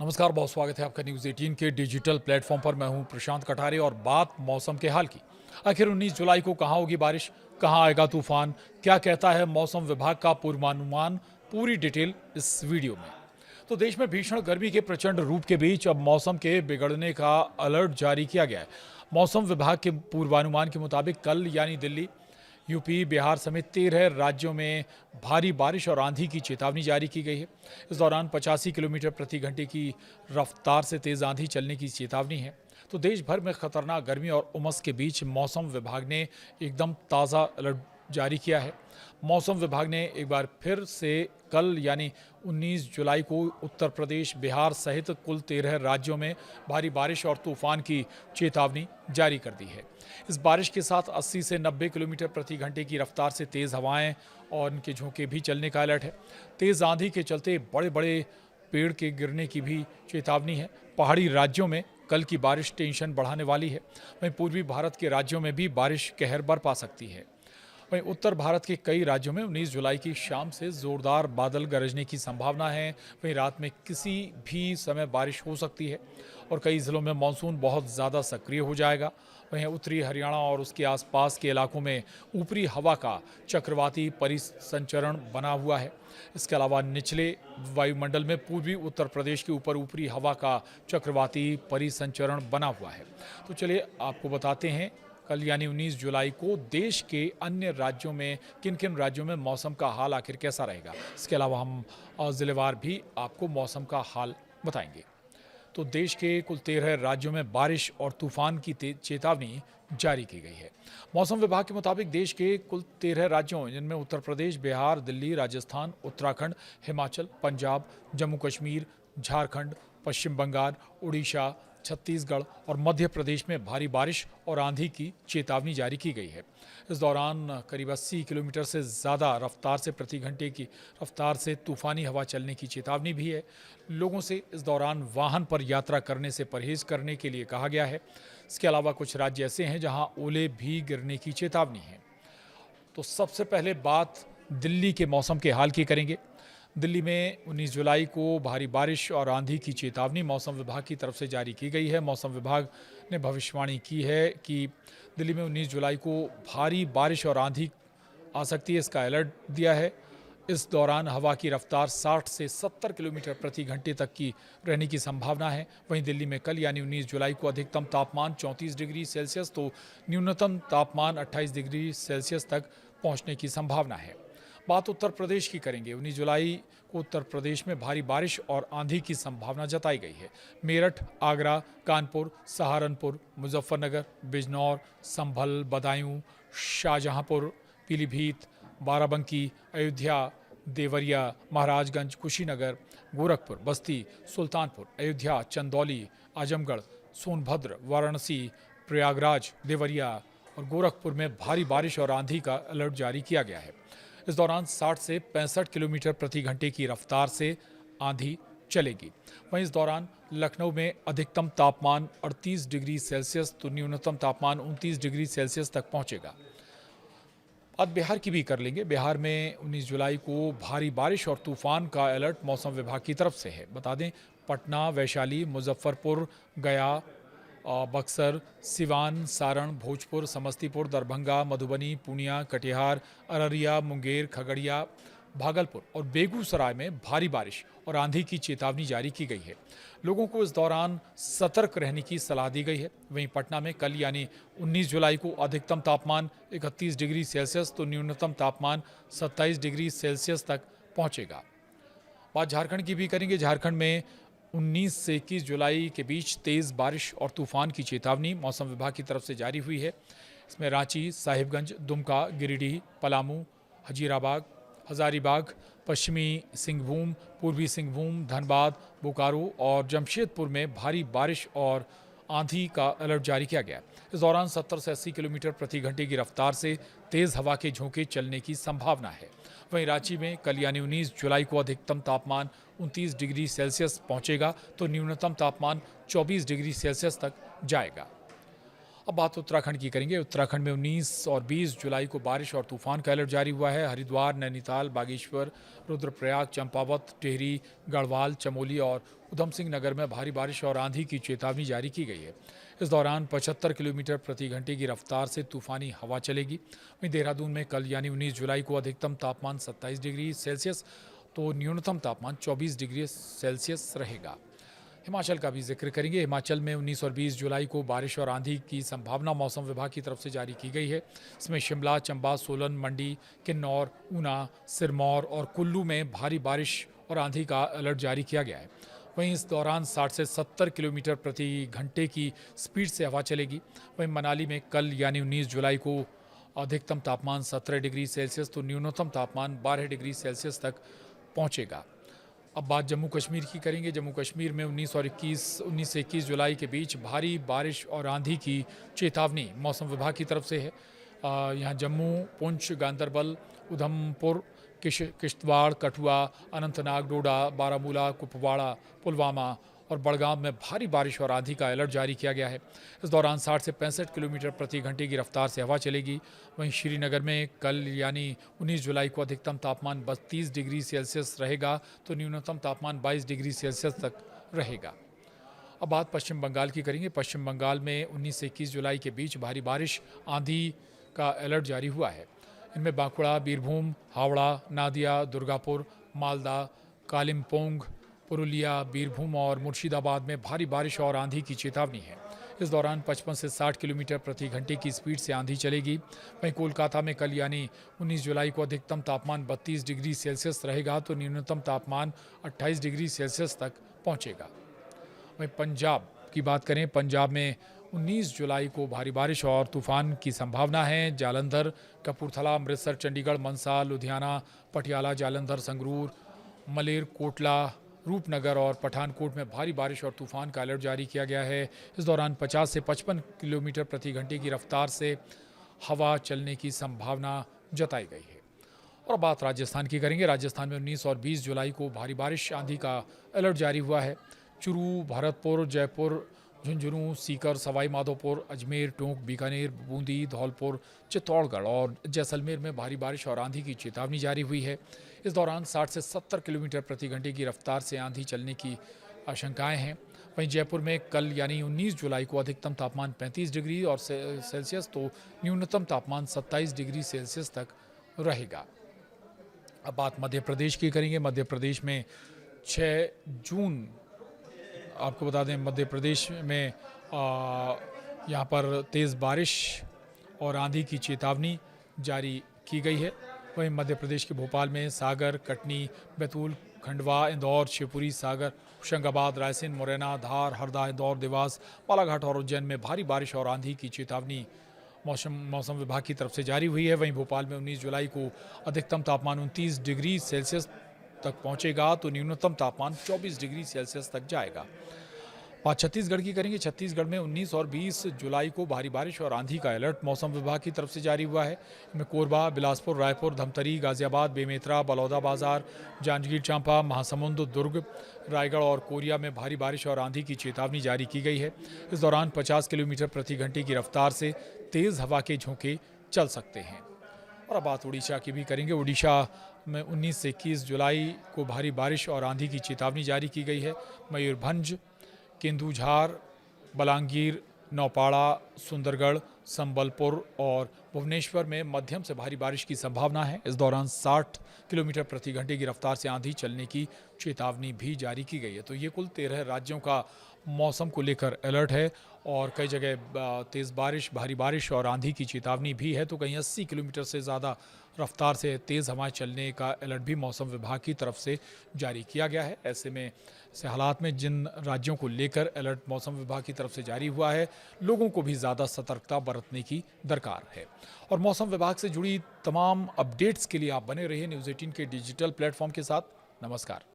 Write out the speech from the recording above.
नमस्कार, बहुत स्वागत है आपका न्यूज़ 18 के डिजिटल प्लेटफॉर्म पर। मैं हूं प्रशांत कठारे और बात मौसम के हाल की। आखिर 19 जुलाई को कहां होगी बारिश, कहां आएगा तूफान, क्या कहता है मौसम विभाग का पूर्वानुमान, पूरी डिटेल इस वीडियो में। तो देश में भीषण गर्मी के प्रचंड रूप के बीच अब मौसम के बिगड़ने का अलर्ट जारी किया गया है। मौसम विभाग के पूर्वानुमान के मुताबिक कल यानी दिल्ली, यूपी, बिहार समेत 13 राज्यों में भारी बारिश और आंधी की चेतावनी जारी की गई है। इस दौरान 85 किलोमीटर प्रति घंटे की रफ्तार से तेज आंधी चलने की चेतावनी है। तो देश भर में खतरनाक गर्मी और उमस के बीच मौसम विभाग ने एकदम ताज़ा अलर्ट जारी किया है। मौसम विभाग ने एक बार फिर से कल यानी 19 जुलाई को उत्तर प्रदेश, बिहार सहित कुल 13 राज्यों में भारी बारिश और तूफान की चेतावनी जारी कर दी है। इस बारिश के साथ 80 से 90 किलोमीटर प्रति घंटे की रफ्तार से तेज़ हवाएं और उनके झोंके भी चलने का अलर्ट है। तेज़ आंधी के चलते बड़े बड़े पेड़ के गिरने की भी चेतावनी है। पहाड़ी राज्यों में कल की बारिश टेंशन बढ़ाने वाली है। वहीं पूर्वी भारत के राज्यों में भी बारिश कहर बरपा सकती है। वहीं उत्तर भारत के कई राज्यों में 19 जुलाई की शाम से जोरदार बादल गरजने की संभावना है। वहीं रात में किसी भी समय बारिश हो सकती है और कई जिलों में मानसून बहुत ज़्यादा सक्रिय हो जाएगा। वहीं उत्तरी हरियाणा और उसके आसपास के इलाकों में ऊपरी हवा का चक्रवाती परिसंचरण बना हुआ है। इसके अलावा निचले वायुमंडल में पूर्वी उत्तर प्रदेश के ऊपर ऊपरी हवा का चक्रवाती परिसंचरण बना हुआ है। तो चलिए आपको बताते हैं कल यानी 19 जुलाई को देश के अन्य राज्यों में किन किन राज्यों में मौसम का हाल आखिर कैसा रहेगा। इसके अलावा हम जिलेवार भी आपको मौसम का हाल बताएंगे। तो देश के कुल 13 राज्यों में बारिश और तूफान की चेतावनी जारी की गई है। मौसम विभाग के मुताबिक देश के कुल 13 राज्यों जिनमें उत्तर प्रदेश, बिहार, दिल्ली, राजस्थान, उत्तराखंड, हिमाचल, पंजाब, जम्मू कश्मीर, झारखंड, पश्चिम बंगाल, उड़ीसा, छत्तीसगढ़ और मध्य प्रदेश में भारी बारिश और आंधी की चेतावनी जारी की गई है। इस दौरान करीब 80 किलोमीटर से ज़्यादा रफ्तार से प्रति घंटे की रफ्तार से तूफानी हवा चलने की चेतावनी भी है। लोगों से इस दौरान वाहन पर यात्रा करने से परहेज करने के लिए कहा गया है। इसके अलावा कुछ राज्य ऐसे हैं जहां ओले भी गिरने की चेतावनी है। तो सबसे पहले बात दिल्ली के मौसम के हाल की करेंगे। दिल्ली में 19 जुलाई को भारी बारिश और आंधी की चेतावनी मौसम विभाग की तरफ से जारी की गई है। मौसम विभाग ने भविष्यवाणी की है कि दिल्ली में 19 जुलाई को भारी बारिश और आंधी आ सकती है, इसका अलर्ट दिया है। इस दौरान हवा की रफ्तार 60 से 70 किलोमीटर प्रति घंटे तक की रहने की संभावना है। वहीं दिल्ली में कल यानी 19 जुलाई को अधिकतम तापमान 34 डिग्री सेल्सियस तो न्यूनतम तापमान 28 डिग्री सेल्सियस तक पहुंचने की संभावना है। बात उत्तर प्रदेश की करेंगे। 19 जुलाई को उत्तर प्रदेश में भारी बारिश और आंधी की संभावना जताई गई है। मेरठ, आगरा, कानपुर, सहारनपुर, मुजफ्फरनगर, बिजनौर, संभल, बदायूं, शाहजहांपुर, पीलीभीत, बाराबंकी, अयोध्या, देवरिया, महाराजगंज, कुशीनगर, गोरखपुर, बस्ती, सुल्तानपुर, अयोध्या, चंदौली, आजमगढ़, सोनभद्र, वाराणसी, प्रयागराज, देवरिया और गोरखपुर में भारी बारिश और आंधी का अलर्ट जारी किया गया है। इस दौरान 60 से 65 किलोमीटर प्रति घंटे की रफ्तार से आंधी चलेगी। वहीं इस दौरान लखनऊ में अधिकतम तापमान 38 डिग्री सेल्सियस तो न्यूनतम तापमान 29 डिग्री सेल्सियस तक पहुंचेगा। अब बिहार की भी कर लेंगे। बिहार में 19 जुलाई को भारी बारिश और तूफान का अलर्ट मौसम विभाग की तरफ से है। बता दें, पटना, वैशाली, मुजफ्फरपुर, गया, बक्सर, सिवान, सारण, भोजपुर, समस्तीपुर, दरभंगा, मधुबनी, पूर्णिया, कटिहार, अररिया, मुंगेर, खगड़िया, भागलपुर और बेगूसराय में भारी बारिश और आंधी की चेतावनी जारी की गई है। लोगों को इस दौरान सतर्क रहने की सलाह दी गई है। वहीं पटना में कल यानी 19 जुलाई को अधिकतम तापमान 31 डिग्री सेल्सियस तो न्यूनतम तापमान 27 डिग्री सेल्सियस तक पहुंचेगा। बात झारखंड की भी करेंगे। झारखंड में 19 से 21 जुलाई के बीच तेज़ बारिश और तूफान की चेतावनी मौसम विभाग की तरफ से जारी हुई है। इसमें रांची, साहिबगंज, दुमका, गिरिडीह, पलामू, हजीराबाग, हजारीबाग, पश्चिमी सिंहभूम, पूर्वी सिंहभूम, धनबाद, बोकारो और जमशेदपुर में भारी बारिश और आंधी का अलर्ट जारी किया गया। इस दौरान 70 से 80 किलोमीटर प्रति घंटे की रफ्तार से तेज़ हवा के झोंके चलने की संभावना है। वहीं रांची में कल यानी 19 जुलाई को अधिकतम तापमान 29 डिग्री सेल्सियस पहुंचेगा तो न्यूनतम तापमान 24 डिग्री सेल्सियस तक जाएगा। अब बात उत्तराखंड की करेंगे। उत्तराखंड में 19 और 20 जुलाई को बारिश और तूफान का अलर्ट जारी हुआ है। हरिद्वार, नैनीताल, बागेश्वर, रुद्रप्रयाग, चंपावत, टिहरी, गढ़वाल, चमोली और उधम सिंह नगर में भारी बारिश और आंधी की चेतावनी जारी की गई है। इस दौरान 75 किलोमीटर प्रति घंटे की रफ्तार से तूफानी हवा चलेगी। वहीं देहरादून में कल यानी 19 जुलाई को अधिकतम तापमान 27 डिग्री सेल्सियस तो न्यूनतम तापमान 24 डिग्री सेल्सियस रहेगा। हिमाचल का भी जिक्र करेंगे। हिमाचल में 19 और 20 जुलाई को बारिश और आंधी की संभावना मौसम विभाग की तरफ से जारी की गई है। इसमें शिमला, चंबा, सोलन, मंडी, किन्नौर, ऊना, सिरमौर और कुल्लू में भारी बारिश और आंधी का अलर्ट जारी किया गया है। वहीं इस दौरान 60 से 70 किलोमीटर प्रति घंटे की स्पीड से हवा चलेगी। वहीं मनाली में कल यानी 19 जुलाई को अधिकतम तापमान 17 डिग्री सेल्सियस तो न्यूनतम तापमान 12 डिग्री सेल्सियस तक पहुंचेगा। अब बात जम्मू कश्मीर की करेंगे। जम्मू कश्मीर में 19 से 21 जुलाई के बीच भारी बारिश और आंधी की चेतावनी मौसम विभाग की तरफ से है। यहाँ जम्मू, पुंछ, गांदरबल, उधमपुर, किश्तवाड़, कठुआ, अनंतनाग, डोडा, बारामूला, कुपवाड़ा, पुलवामा और बड़गाम में भारी बारिश और आंधी का अलर्ट जारी किया गया है। इस दौरान 60 से 65 किलोमीटर प्रति घंटे की रफ्तार से हवा चलेगी। वहीं श्रीनगर में कल यानी 19 जुलाई को अधिकतम तापमान 32 डिग्री सेल्सियस रहेगा तो न्यूनतम तापमान 22 डिग्री सेल्सियस तक रहेगा। अब बात पश्चिम बंगाल की करेंगे। पश्चिम बंगाल में 19 से 21 जुलाई के बीच भारी बारिश, आंधी का अलर्ट जारी हुआ है। इनमें बांकुड़ा, बीरभूम, हावड़ा, नादिया, दुर्गापुर, मालदा, कालिम्पोंग, पुरुलिया, बीरभूम और मुर्शिदाबाद में भारी बारिश और आंधी की चेतावनी है। इस दौरान 55 से 60 किलोमीटर प्रति घंटे की स्पीड से आंधी चलेगी। वहीं कोलकाता में कल यानी 19 जुलाई को अधिकतम तापमान 32 डिग्री सेल्सियस रहेगा तो न्यूनतम तापमान 28 डिग्री सेल्सियस तक पहुंचेगा। वहीं पंजाब की बात करें। पंजाब में 19 जुलाई को भारी बारिश और तूफान की संभावना है। जालंधर, कपूरथला, अमृतसर, चंडीगढ़, मनसा, लुधियाना, पटियाला, जालंधर, संगरूर, मलेरकोटला, रूपनगर और पठानकोट में भारी बारिश और तूफान का अलर्ट जारी किया गया है। इस दौरान 50 से 55 किलोमीटर प्रति घंटे की रफ्तार से हवा चलने की संभावना जताई गई है। और बात राजस्थान की करेंगे। राजस्थान में 19 और 20 जुलाई को भारी बारिश, आंधी का अलर्ट जारी हुआ है। चूरू, भरतपुर, जयपुर, झुंझुनू, सीकर, सवाई माधोपुर, अजमेर, टोंक, बीकानेर, बूंदी, धौलपुर, चित्तौड़गढ़ और जैसलमेर में भारी बारिश और आंधी की चेतावनी जारी हुई है। इस दौरान 60 से 70 किलोमीटर प्रति घंटे की रफ्तार से आंधी चलने की आशंकाएं हैं। वहीं जयपुर में कल यानी 19 जुलाई को अधिकतम तापमान 35 डिग्री और सेल्सियस तो न्यूनतम तापमान 27 डिग्री सेल्सियस तक रहेगा। अब बात मध्य प्रदेश की करेंगे। मध्य प्रदेश में 6 जून, आपको बता दें, मध्य प्रदेश में यहाँ पर तेज़ बारिश और आंधी की चेतावनी जारी की गई है। वहीं मध्य प्रदेश के भोपाल में सागर, कटनी, बैतूल, खंडवा, इंदौर, शिवपुरी, सागर, होशंगाबाद, रायसेन, मुरैना, धार, हरदा, इंदौर, देवास, बालाघाट और उज्जैन में भारी बारिश और आंधी की चेतावनी मौसम विभाग की तरफ से जारी हुई है। वहीं भोपाल में 19 जुलाई को अधिकतम तापमान 29 डिग्री सेल्सियस तक पहुंचेगा तो न्यूनतम तापमान 24 डिग्री सेल्सियस तक जाएगा। बात छत्तीसगढ़ की करेंगे। छत्तीसगढ़ में 19 और 20 जुलाई को भारी बारिश और आंधी का अलर्ट मौसम विभाग की तरफ से जारी हुआ है। इनमें कोरबा, बिलासपुर, रायपुर, धमतरी, गाजियाबाद, बेमेतरा, बलौदाबाजार, जांजगीर चांपा, महासमुंद, दुर्ग, रायगढ़ और कोरिया में भारी बारिश और आंधी की चेतावनी जारी की गई है। इस दौरान 50 किलोमीटर प्रति घंटे की रफ्तार से तेज़ हवा के झोंके चल सकते हैं। और अब बात उड़ीसा की भी करेंगे। उड़ीसा में 19 से 21 जुलाई को भारी बारिश और आंधी की चेतावनी जारी की गई है। मयूरभंज, केंदुझार, बलांगीर, नौपाड़ा, सुंदरगढ़, संबलपुर और भुवनेश्वर में मध्यम से भारी बारिश की संभावना है। इस दौरान 60 किलोमीटर प्रति घंटे की रफ्तार से आंधी चलने की चेतावनी भी जारी की गई है। तो ये कुल 13 राज्यों का मौसम को लेकर अलर्ट है और कई जगह तेज़ बारिश, भारी बारिश और आंधी की चेतावनी भी है। तो कहीं 80 किलोमीटर से ज़्यादा रफ्तार से तेज़ हवाएं चलने का अलर्ट भी मौसम विभाग की तरफ से जारी किया गया है। ऐसे हालात में जिन राज्यों को लेकर अलर्ट मौसम विभाग की तरफ से जारी हुआ है, लोगों को भी ज़्यादा सतर्कता बरतने की दरकार है। और मौसम विभाग से जुड़ी तमाम अपडेट्स के लिए आप बने रहिए न्यूज़ 18 के डिजिटल प्लेटफॉर्म के साथ। नमस्कार।